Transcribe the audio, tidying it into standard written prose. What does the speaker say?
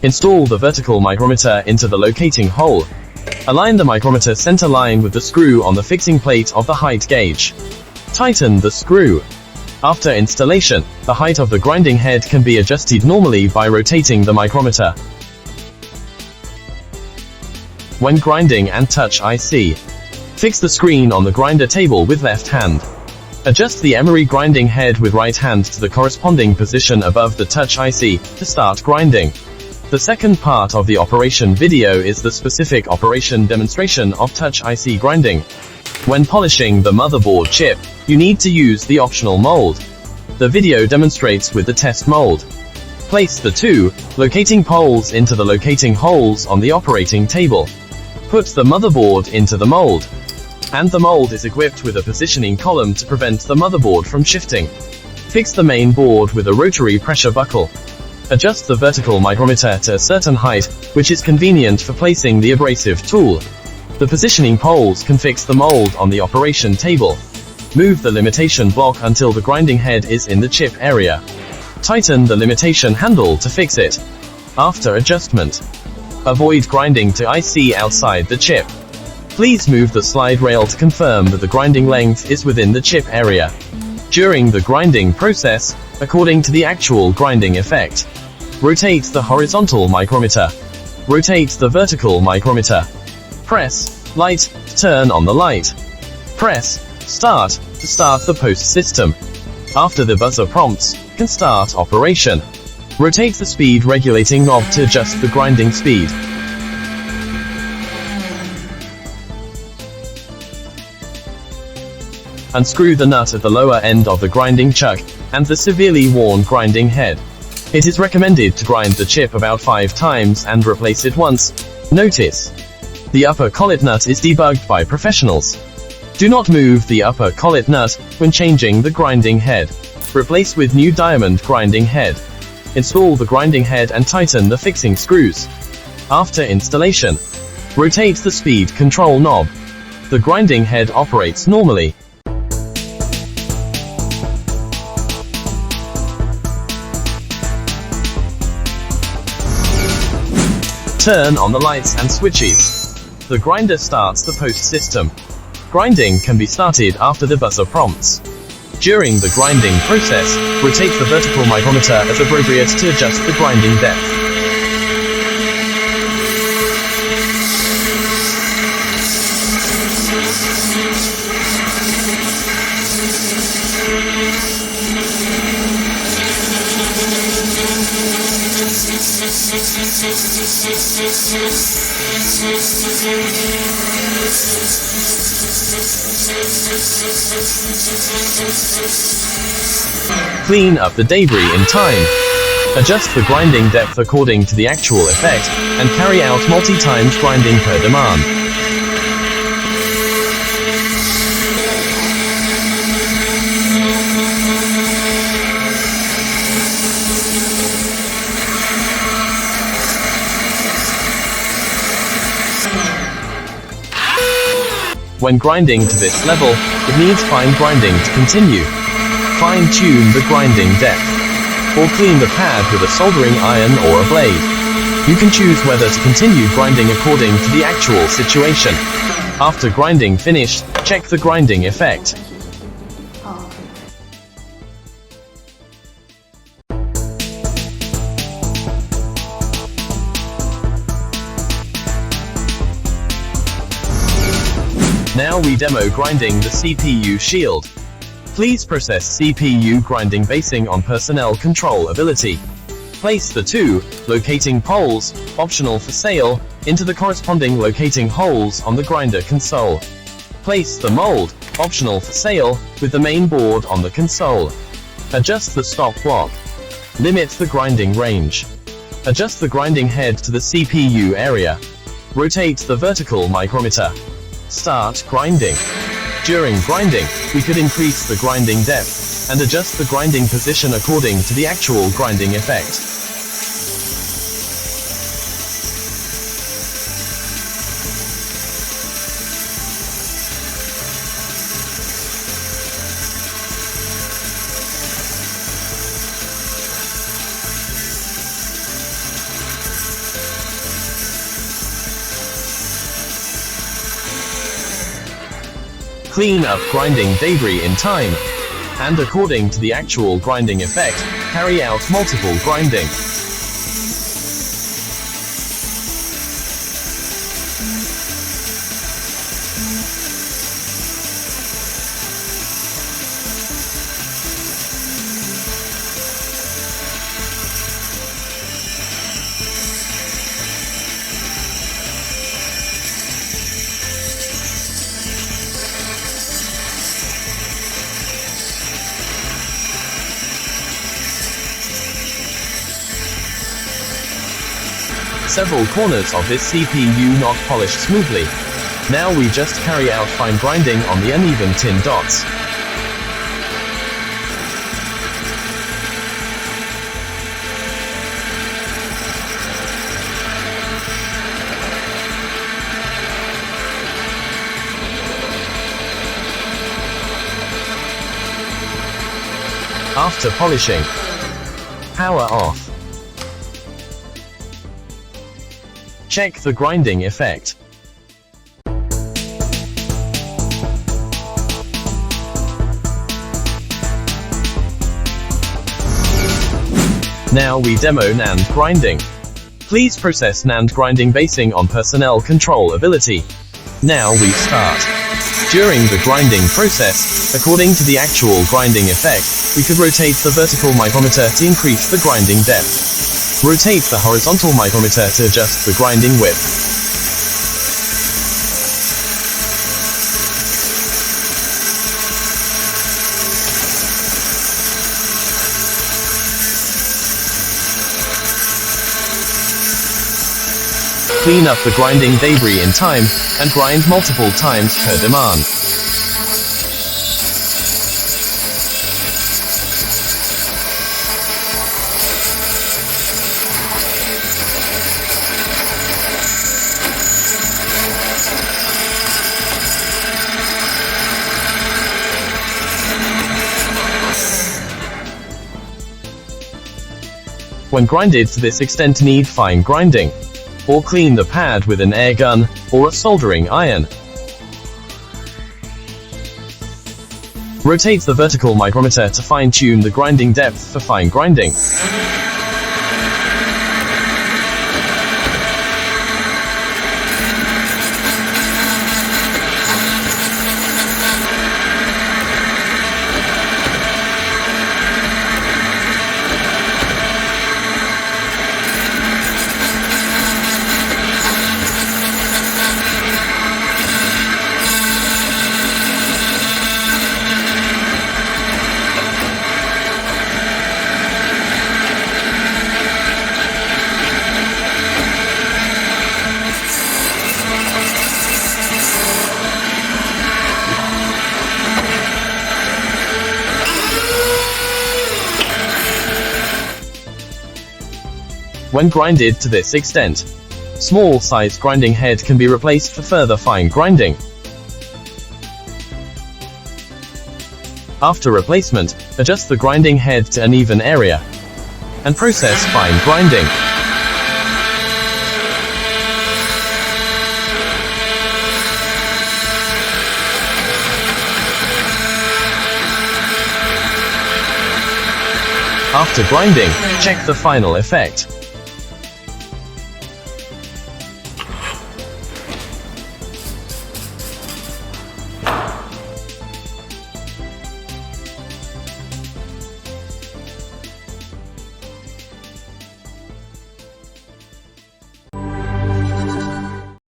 Install the vertical micrometer into the locating hole. Align the micrometer center line with the screw on the fixing plate of the height gauge. Tighten the screw. After installation, the height of the grinding head can be adjusted normally by rotating the micrometer. When grinding and touch IC, fix the screen on the grinder table with left hand. Adjust the emery grinding head with right hand to the corresponding position above the touch IC to start grinding. The second part of the operation video is the specific operation demonstration of touch IC grinding. When polishing the motherboard chip, you need to use the optional mold. The video demonstrates with the test mold. Place the two locating poles into the locating holes on the operating table. Put the motherboard into the mold. And the mold is equipped with a positioning column to prevent the motherboard from shifting. Fix the main board with a rotary pressure buckle. Adjust the vertical micrometer to a certain height, which is convenient for placing the abrasive tool. The positioning poles can fix the mold on the operation table. Move the limitation block until the grinding head is in the chip area. Tighten the limitation handle to fix it. After adjustment, avoid grinding to IC outside the chip. Please move the slide rail to confirm that the grinding length is within the chip area. During the grinding process, according to the actual grinding effect, rotate the horizontal micrometer. Rotate the vertical micrometer. Press light to turn on the light. Press start to start the post system. After the buzzer prompts, can start operation. Rotate the speed regulating knob to adjust the grinding speed. Unscrew the nut at the lower end of the grinding chuck and the severely worn grinding head. It is recommended to grind the chip about 5 times and replace it once. Notice: the upper collet nut is debugged by professionals. Do not move the upper collet nut when changing the grinding head. Replace with new diamond grinding head. Install the grinding head and tighten the fixing screws. After installation, rotate the speed control knob. The grinding head operates normally. Turn on the lights and switches. The grinder starts the post system. Grinding can be started after the buzzer prompts. During the grinding process, rotate the vertical micrometer as appropriate to adjust the grinding depth. Clean up the debris in time. Adjust the grinding depth according to the actual effect, and carry out multi-timed grinding per demand. When grinding to this level, it needs fine grinding to continue. Fine-tune the grinding depth, or clean the pad with a soldering iron or a blade. You can choose whether to continue grinding according to the actual situation. After grinding finished, check the grinding effect. Now we demo grinding the CPU shield. Please process CPU grinding basing on personnel control ability. Place the two locating poles, optional for sale, into the corresponding locating holes on the grinder console. Place the mold, optional for sale, with the main board on the console. Adjust the stop block. Limit the grinding range. Adjust the grinding head to the CPU area. Rotate the vertical micrometer. Start grinding. During grinding, we could increase the grinding depth and adjust the grinding position according to the actual grinding effect. Clean up grinding debris in time. And according to the actual grinding effect, carry out multiple grinding. Several corners of this CPU not polished smoothly. Now we just carry out fine grinding on the uneven tin dots. After polishing, power off. Check the grinding effect. Now we demo NAND grinding. Please process NAND grinding basing on personnel control ability. Now we start. During the grinding process, according to the actual grinding effect, we could rotate the vertical micrometer to increase the grinding depth. Rotate the horizontal micrometer to adjust the grinding width. Clean up the grinding debris in time, and grind multiple times per demand. When grinded to this extent, need fine grinding, or clean the pad with an air gun or a soldering iron. Rotate the vertical micrometer to fine-tune the grinding depth for fine grinding. When grinded to this extent, small size grinding head can be replaced for further fine grinding. After replacement, adjust the grinding head to an even area, and process fine grinding. After grinding, check the final effect.